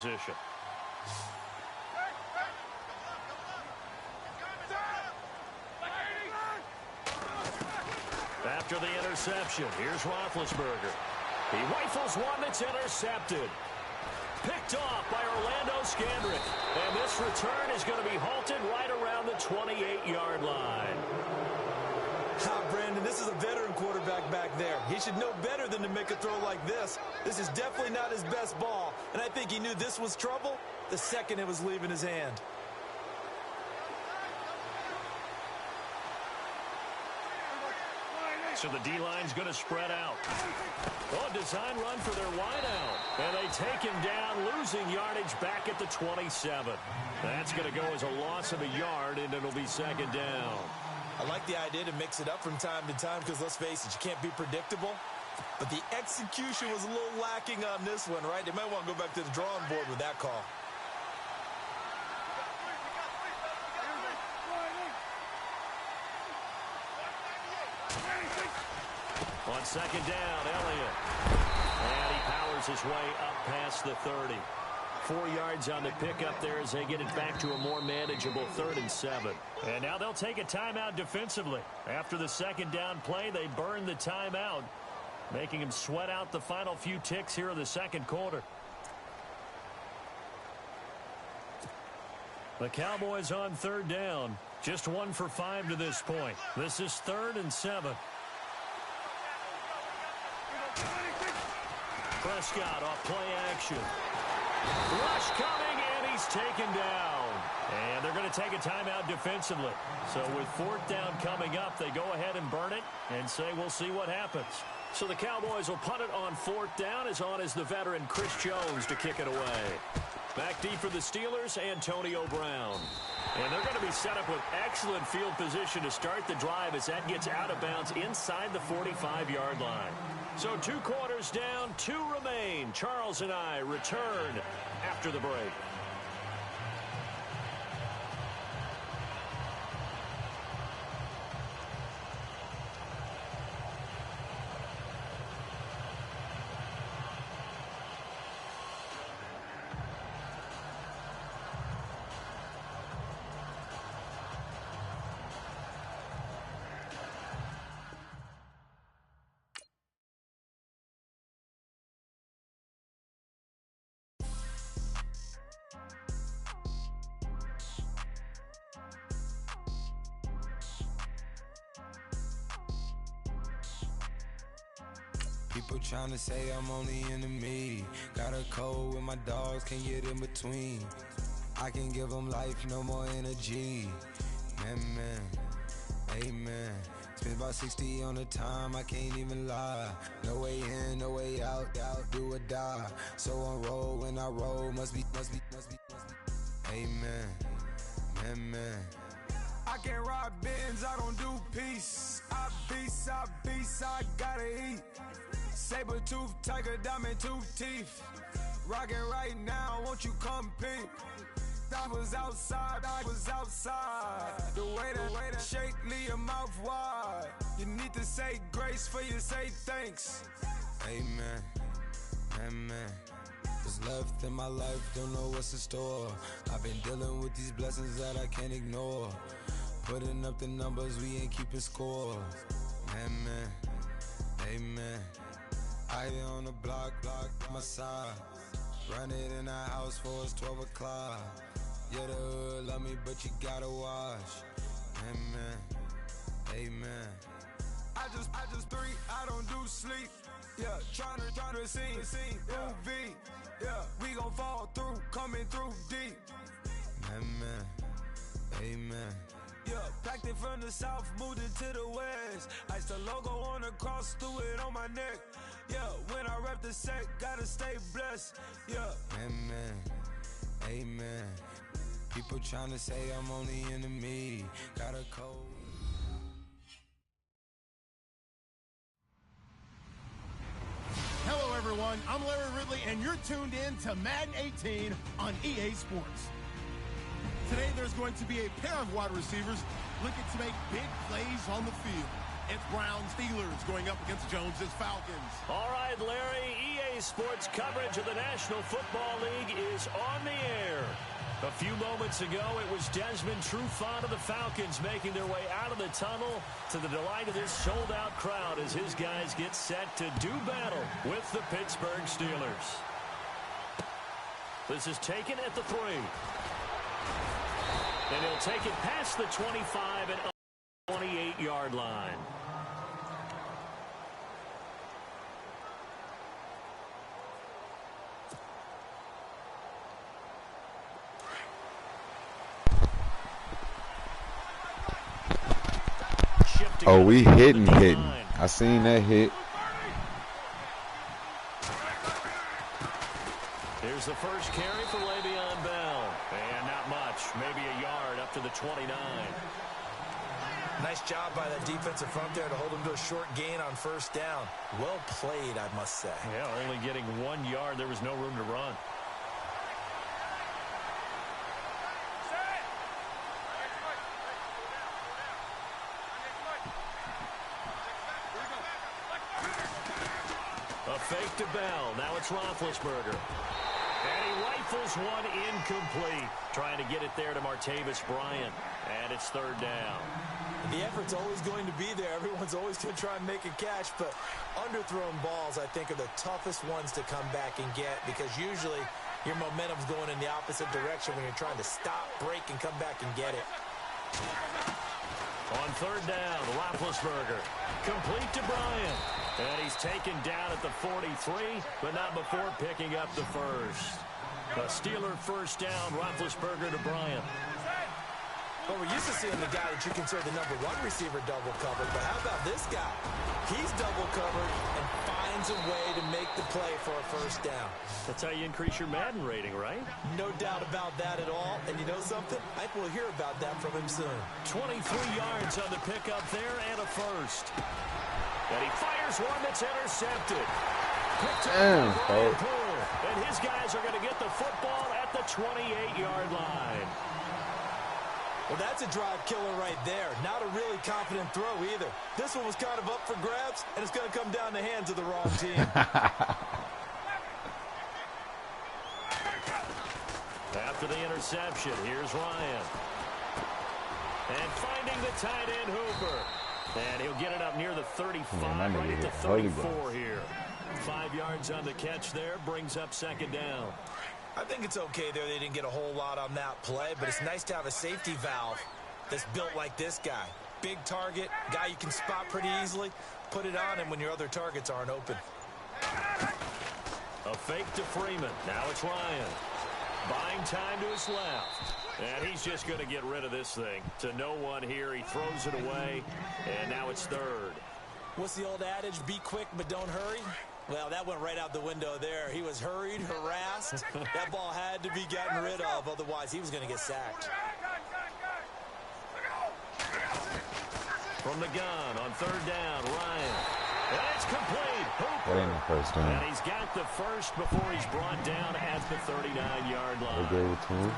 position. After the interception, here's Roethlisberger. He rifles one that's intercepted. Picked off by Orlando Scandrick. And this return is going to be halted right around the 28-yard line. Brandon, this is a veteran quarterback back there. He should know better than to make a throw like this. This is definitely not his best ball. And I think he knew this was trouble the second it was leaving his hand. So the D-line's going to spread out. Oh, design run for their wideout. And they take him down, losing yardage back at the 27. That's going to go as a loss of a yard, and it'll be second down. I like the idea to mix it up from time to time because, let's face it, you can't be predictable. But the execution was a little lacking on this one, right? They might want to go back to the drawing board with that call. On second down, Elliott. And he powers his way up past the 30. 4 yards on the pickup there as they get it back to a more manageable 3rd and 7. And now they'll take a timeout defensively. After the second down play, they burn the timeout, making him sweat out the final few ticks here in the second quarter. The Cowboys on 3rd down. Just 1 for 5 to this point. This is 3rd and 7. Prescott off play action. Rush coming, and he's taken down. And they're going to take a timeout defensively. So with 4th down coming up, they go ahead and burn it and say we'll see what happens. So the Cowboys will punt it on 4th down. As on is the veteran Chris Jones to kick it away. Back deep for the Steelers, Antonio Brown. And they're going to be set up with excellent field position to start the drive as that gets out of bounds inside the 45-yard line. So 2 quarters down, 2 remain. Charles and I return after the break. People trying to say I'm on the enemy. Got a code with my dogs, can't get in between. I can give them life, no more energy. Man, amen. Spent about 60 on the time, I can't even lie. No way in, no way out, do or die. So on roll, when I roll, must be. Amen, man. I can't ride Benz, I don't do peace. I beast, I gotta eat. Saber tooth, tiger, diamond tooth teeth. Rockin' right now, won't you compete? I was outside. The way that shake, leave your mouth wide. You need to say grace for you say thanks. Amen, amen. What's left in my life, don't know what's in store. I've been dealing with these blessings that I can't ignore. Putting up the numbers, we ain't keeping score. Amen. I here on the block, my side. Run it in the house for us 12 o'clock. Yeah, the hood love me, but you gotta watch. Amen. I just three, I don't do sleep. Yeah, tryna sing, UV. Yeah, we gon' fall through, coming through deep. Amen. Yeah, packed it from the south, moved it to the west. Iced the logo on the cross, threw it on my neck. Yeah, when I rep the set, gotta stay blessed. Yeah. Amen. People trying to say I'm on the enemy. Got a code. Hello, everyone. I'm Larry Ridley, and you're tuned in to Madden 18 on EA Sports. Today, there's going to be a pair of wide receivers looking to make big plays on the field. It's Browns Steelers going up against Jones's Falcons. All right, Larry, EA EA Sports coverage of the National Football League is on the air. A few moments ago, it was Desmond Trufant of the Falcons making their way out of the tunnel to the delight of this sold-out crowd as his guys get set to do battle with the Pittsburgh Steelers. This is taken at the 3. And he'll take it past the 25 and 28-yard line. Oh, we hitting. I seen that hit. Here's the first carry for Le'Veon Bell. And not much, maybe a yard up to the 29. Nice job by that defensive front there to hold him to a short gain on first down. Well played, I must say. Yeah, only getting 1 yard. There was no room to run. A fake to Bell. Now it's Roethlisberger. And he rifles one incomplete. Trying to get it there to Martavis Bryant. And it's third down. The effort's always going to be there. Everyone's always going to try and make a catch, but underthrown balls, I think, are the toughest ones to come back and get because usually your momentum's going in the opposite direction when you're trying to stop, break, and come back and get it. On third down, Roethlisberger. Complete to Bryant. And he's taken down at the 43, but not before picking up the first. A Steeler first down, Roethlisberger to Bryant. Well, we're used to seeing the guy that you consider the #1 receiver double covered, but how about this guy? He's double covered and finds a way to make the play for a first down. That's how you increase your Madden rating, right? No doubt about that at all. And you know something? I think we'll hear about that from him soon. 23 yards on the pickup there and a first. And he fires one that's intercepted. Damn, folks. And his guys are going to get the football at the 28-yard line. Well, that's a drive killer right there. Not a really confident throw either. This one was kind of up for grabs, and it's going to come down the hands of the wrong team. After the interception, here's Ryan. And finding the tight end Hooper. And he'll get it up near the 35, right at the 34 here. 5 yards on the catch there, brings up second down. I think it's okay there. They didn't get a whole lot on that play, but it's nice to have a safety valve that's built like this guy. Big target, guy you can spot pretty easily. Put it on him when your other targets aren't open. A fake to Freeman. Now it's Ryan. Buying time to his left. And he's just going to get rid of this thing. To no one here. He throws it away. And now it's third. What's the old adage? Be quick, but don't hurry. Well, that went right out the window there. He was hurried, harassed. That ball had to be gotten rid of. Otherwise, he was going to get sacked. From the gun on third down, Ryan. And it's complete. Hooper. That ain't the first down. And he's got the first before he's brought down at the 39-yard line. They gave it to him.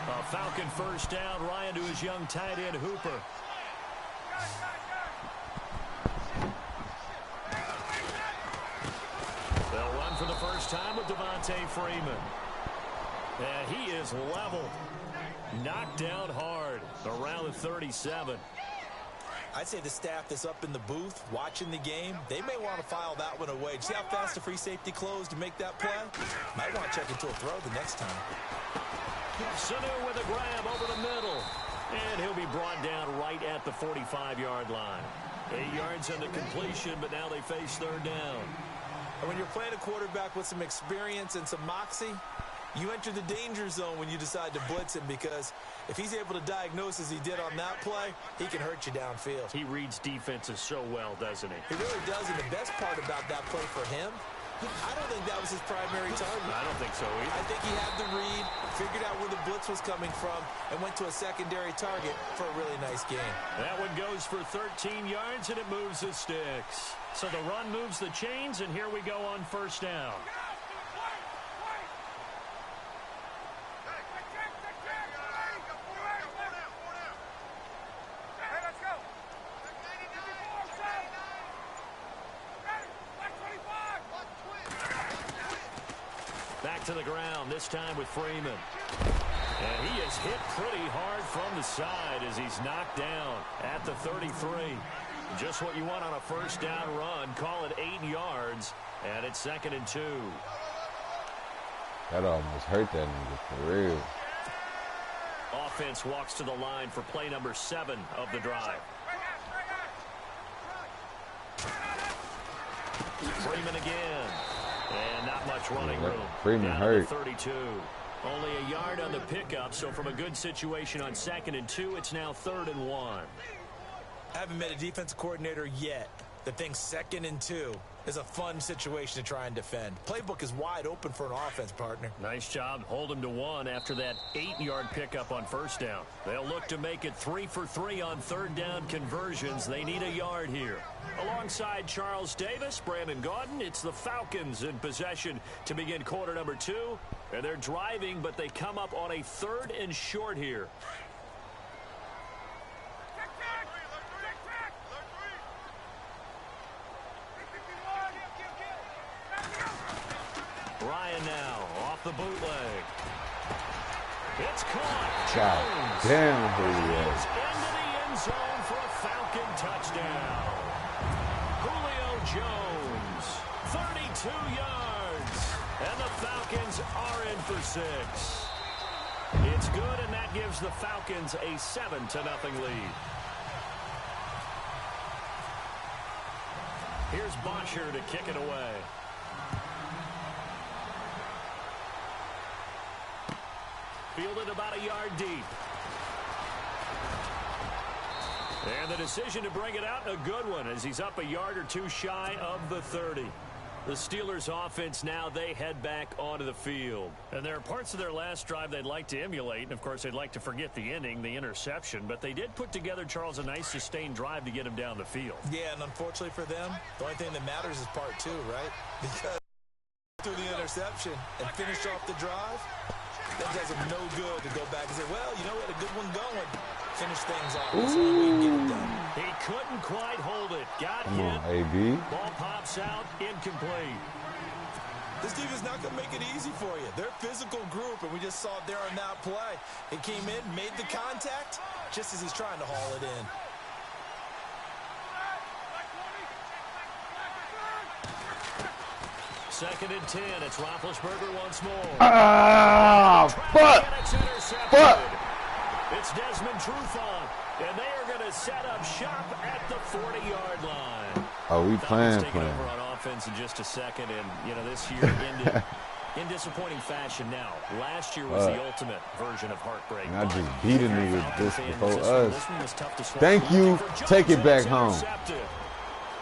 A Falcon first down. Ryan to his young tight end, Hooper. They'll run for the first time with Devontae Freeman. And he is leveled. Knocked down hard around the 37. I'd say the staff that's up in the booth watching the game, they may want to file that one away. See how fast the free safety closed to make that play? Might want to check into a throw the next time. Sanu with a grab over the middle. And he'll be brought down right at the 45-yard line. 8 yards on the completion, but now they face third down. And when you're playing a quarterback with some experience and some moxie, you enter the danger zone when you decide to blitz him, because if he's able to diagnose as he did on that play, he can hurt you downfield. He reads defenses so well, doesn't he? He really does, and the best part about that play for him, I don't think that was his primary target. I don't think so either. I think he had the read, figured out where the blitz was coming from, and went to a secondary target for a really nice game. That one goes for 13 yards, and it moves the sticks. So the run moves the chains, and here we go on first down. to the ground, this time with Freeman. And he is hit pretty hard from the side as he's knocked down at the 33. Just what you want on a first down run. Call it 8 yards, and it's 2nd and 2. That almost hurt that nigga for real. Offense walks to the line for play number 7 of the drive. Freeman again. And not much running room. Freeman hurt. 32. Only a yard on the pickup, so from a good situation on 2nd and 2, it's now 3rd and 1. I haven't met a defensive coordinator yet that thinks 2nd and 2 is a fun situation to try and defend. Playbook is wide open for an offense, partner. Nice job. Hold him to 1 after that 8-yard pickup on first down. They'll look to make it 3 for 3 on 3rd down conversions. They need a yard here. Alongside Charles Davis, Brandon Gaudin, it's the Falcons in possession to begin quarter number 2. And they're driving, but they come up on a 3rd and short here. Ryan now off the bootleg. It's caught. God damn, who he is into the end zone for a Falcon touchdown. Julio Jones, 32 yards, and the Falcons are in for 6. It's good, and that gives the Falcons a 7-0 lead. Here's Bosher to kick it away. Fielded about a yard deep. And the decision to bring it out, a good one, as he's up a yard or 2 shy of the 30. The Steelers offense now, they head back onto the field. And there are parts of their last drive they'd like to emulate. And, of course, they'd like to forget the ending, the interception. But they did put together, Charles, a nice sustained drive to get him down the field. Yeah, and unfortunately for them, the only thing that matters is part 2, right? Because through the interception and finish off the drive, that does him no good to go back and say, well, you know, we had a good one going. Finish things off. That's the only way to get it done. He couldn't quite hold it. Got Come hit. on, AB. Ball pops out, incomplete. This team is not going to make it easy for you. They're a physical group, and we just saw it there on that play. It came in, made the contact, just as he's trying to haul it in. Second and 10. It's Roethlisberger once more. Ah, fuck. Fuck. It's Desmond Trufant, and they are going to set up shop at the 40-yard line. Oh, we playing. Over on offense in just a second, and you know this year ended in disappointing fashion. Now, last year was the ultimate version of heartbreak. And I just beat a nigga this before us. Thank you. Take it back home.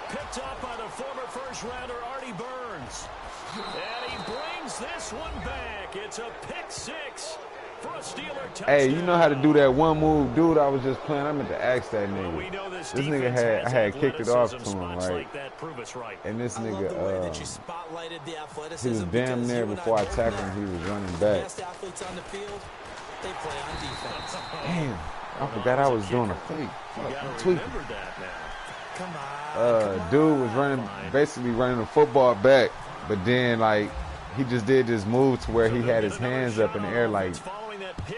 Picked up by the former first-rounder Artie Burns. And he brings this one back. It's a pick 6 for a Steeler touchdown. Hey, you know how to do that one move, dude? I was just playing. I meant to ask that nigga. Well, this nigga I had kicked it off to him, right? Like that prove us right. And this nigga, that you spotlighted the athleticism, he was damn near before I tackled him. He was running back. Best athletes on the field, they play on defense. Damn, I forgot I was doing a fake. I'm tweaking. That now. Come on. Dude was running, basically running the football back, but then like he just did this move to where he had his hands up in the air, like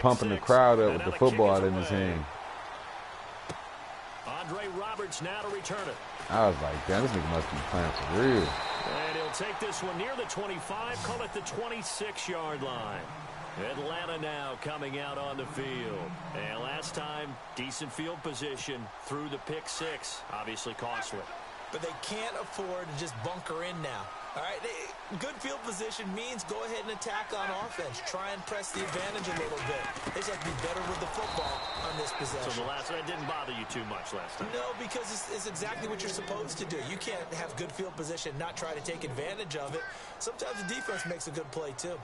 pumping the crowd up with the football in his hand. Andre Roberts now to return it. I was like, damn, this nigga must be playing for real. And he'll take this one near the 25, call it the 26-yard line. Atlanta now coming out on the field. And last time, decent field position through the pick 6. Obviously costly. But they can't afford to just bunker in now. All right, good field position means go ahead and attack on offense. Try and press the advantage a little bit. They just have to be better with the football on this possession. So the last one didn't bother you too much last time? No, because it's exactly what you're supposed to do. You can't have good field position, not try to take advantage of it. Sometimes the defense makes a good play, too.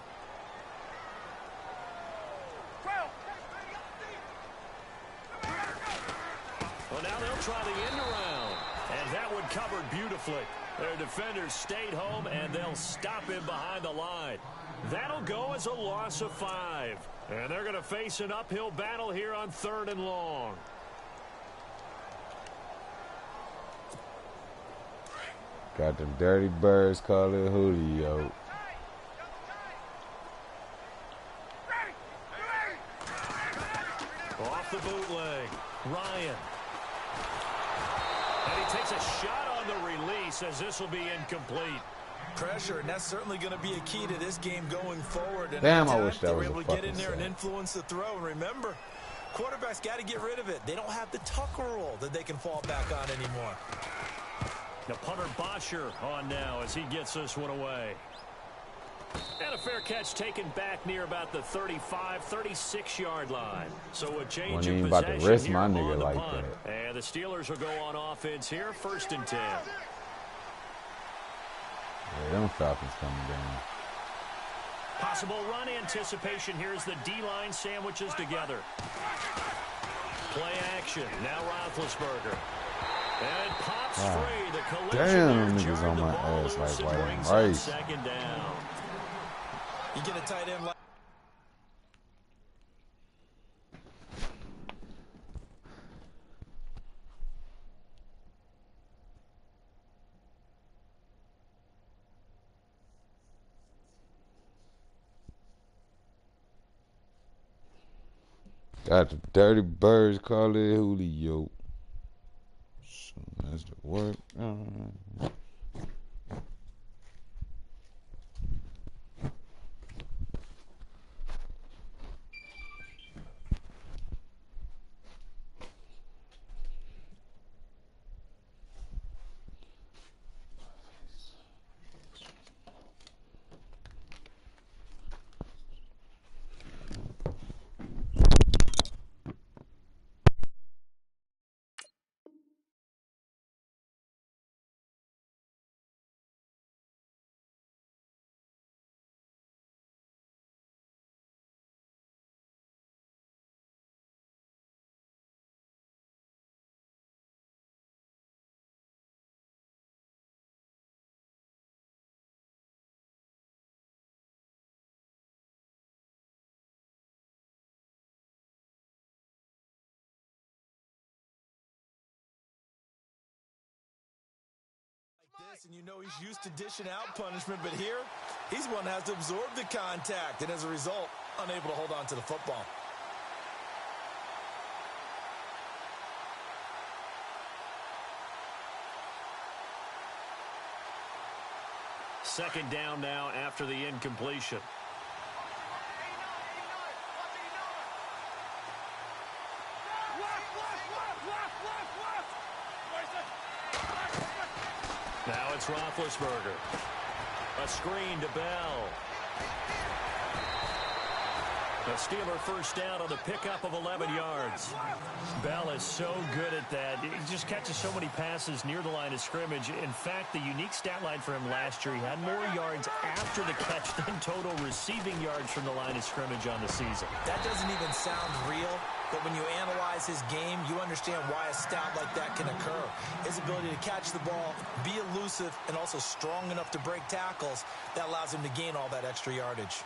Well, now they'll try the end around. And that one covered beautifully. Their defenders stayed home, and they'll stop him behind the line. That'll go as a loss of 5. And they're going to face an uphill battle here on 3rd and long. Got them dirty birds, call it Julio. Off the bootleg. Ryan. And he takes a shot on the release as this will be incomplete. Pressure, and that's certainly going to be a key to this game going forward. And damn, I wish that was a able to get in there and influence the throw. And remember, quarterbacks got to get rid of it. They don't have the Tucker rule that they can fall back on anymore. The punter Bosher on now as he gets this one away. And a fair catch taken back near about the 35, 36-yard line. So a change of possession to risk here my on nigga the like punt. that. And the Steelers will go on offense here, 1st and 10. Yeah, them Falcons coming down. Possible run anticipation here as the D-line sandwiches together. Play action. Now Roethlisberger. And it pops free. The collision damn, there niggas on jarred my the ball ass loose like and white on brings up rice. 2nd down. You get a tight end like Got the dirty birds, call it Julio. So that's the work. this, and you know he's used to dishing out punishment, but here he's one that has to absorb the contact, and as a result, unable to hold on to the football. Second down now after the incompletion. Now it's Roethlisberger. A screen to Bell. A Steeler first down on the pickup of 11 yards. Bell is so good at that. He just catches so many passes near the line of scrimmage. In fact, the unique stat line for him last year, he had more yards after the catch than total receiving yards from the line of scrimmage on the season. That doesn't even sound real, but when you analyze his game, you understand why a stat like that can occur. His ability to catch the ball, be elusive, and also strong enough to break tackles, that allows him to gain all that extra yardage.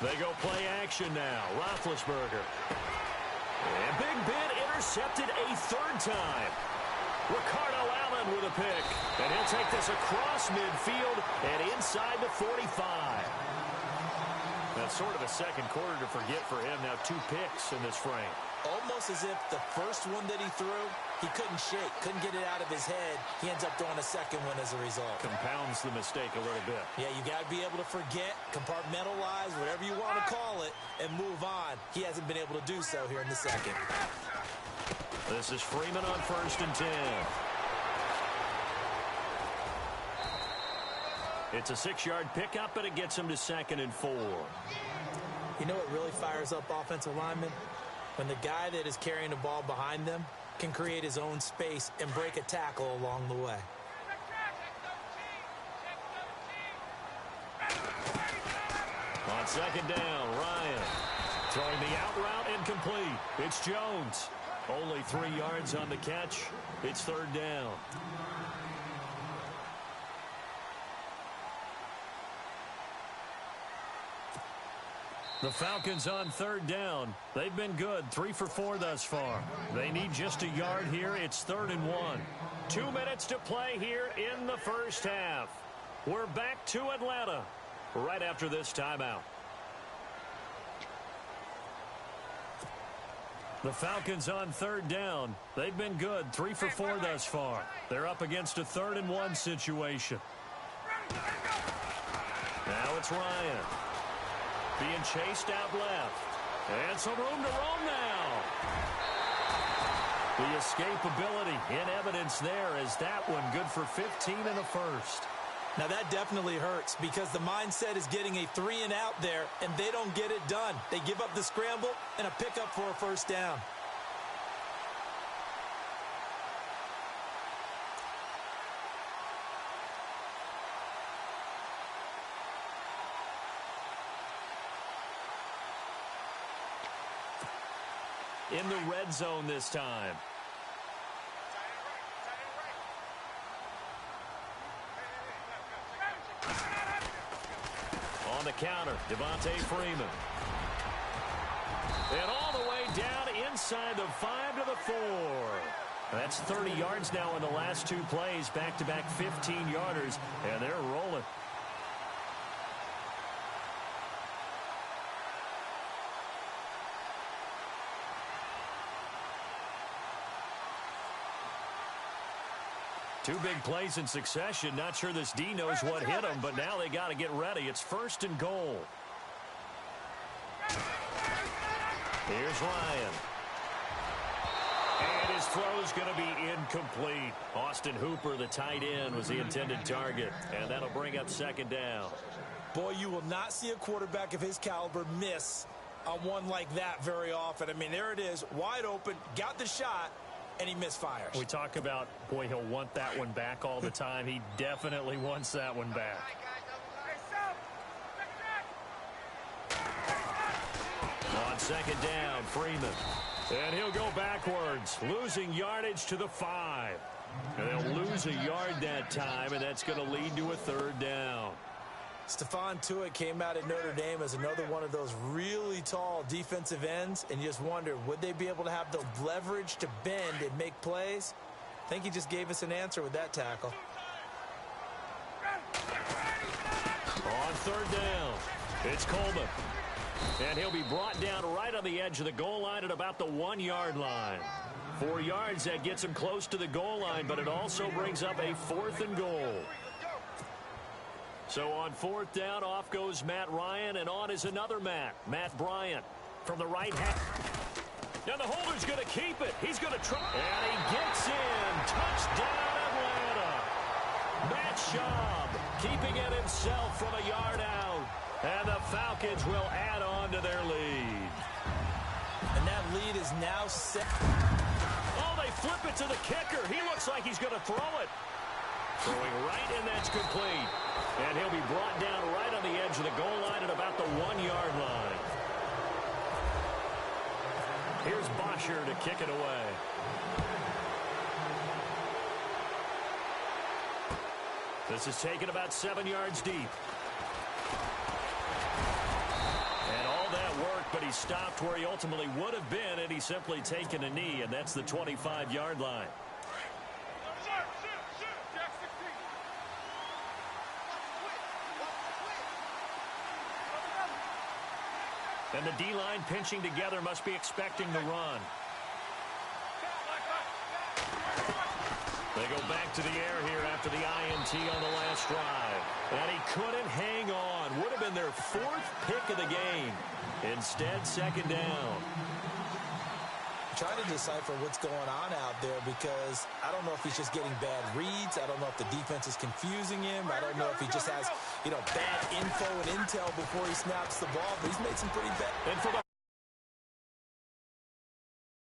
They go play action now. Roethlisberger. And big bit intercepted a 3rd time. Ricardo Allen with a pick. And he'll take this across midfield and inside the 45. That's sort of a second quarter to forget for him. Now 2 picks in this frame. Almost as if the first one that he threw, he couldn't shake, couldn't get it out of his head. He ends up throwing a second one as a result. Compounds the mistake a little bit. Yeah, you got to be able to forget, compartmentalize, whatever you want to call it, and move on. He hasn't been able to do so here in the second. This is Freeman on 1st and 10. It's a 6-yard pickup, but it gets him to 2nd and 4. You know what really fires up offensive linemen? When the guy that is carrying the ball behind them can create his own space and break a tackle along the way. On 2nd down, Ryan throwing the out route incomplete. It's Jones. Only 3 yards on the catch. It's 3rd down. The Falcons on third down. They've been good, 3 for 4 thus far. They need just a yard here. It's 3rd and 1. 2 minutes to play here in the first half. We're back to Atlanta right after this timeout. The Falcons on third down. They've been good, 3 for 4 thus far. They're up against a 3rd and 1 situation. Now it's Ryan. Being chased out left. And some room to roam now. The escapability in evidence there as that one good for 15 in the first. Now that definitely hurts because the mindset is getting a 3 and out there, and they don't get it done. They give up the scramble and a pickup for a first down. In the red zone this time. On the counter, Devontae Freeman. And all the way down inside the 5 to the 4. That's 30 yards now in the last 2 plays, back-to-back 15-yarders, and they're rolling. Two big plays in succession. Not sure this D knows what hit him, but now they got to get ready. It's 1st and goal. Here's Ryan. And his throw's going to be incomplete. Austin Hooper, the tight end, was the intended target. And that'll bring up 2nd down. Boy, you will not see a quarterback of his caliber miss on one like that very often. I mean, there it is, wide open, got the shot, and he misfires. We talk about, boy, he'll want that one back all the time. He definitely wants that one back. On 2nd down, Freeman. And he'll go backwards, losing yardage to the 5. And they'll lose a yard that time, and that's going to lead to a 3rd down. Stephon Tuitt came out at Notre Dame as another one of those really tall defensive ends, and you just wonder, would they be able to have the leverage to bend and make plays? I think he just gave us an answer with that tackle. On 3rd down, it's Coleman. And he'll be brought down right on the edge of the goal line at about the 1-yard line. 4 yards, that gets him close to the goal line, but it also brings up a 4th and goal. So on 4th down, off goes Matt Ryan, and on is another Matt Bryant from the right half. Now the holder's going to keep it. He's going to try. And he gets in. Touchdown, Atlanta. Matt Schaub keeping it himself from a yard out. And the Falcons will add on to their lead. And that lead is now set. Oh, they flip it to the kicker. He looks like he's going to throw it. Throwing right, and that's complete. And he'll be brought down right on the edge of the goal line at about the 1-yard line. Here's Bosher to kick it away. This is taken about 7 yards deep. And all that work, but he stopped where he ultimately would have been, and he's simply taken a knee, and that's the 25-yard line. And the D-line pinching together, must be expecting the run. They go back to the air here after the INT on the last drive. And he couldn't hang on. Would have been their 4th pick of the game. Instead, 2nd down. Trying to decipher what's going on out there because I don't know if he's just getting bad reads. I don't know if the defense is confusing him. I don't know if he just has, bad info and intel before he snaps the ball. But he's made some pretty bad. And for the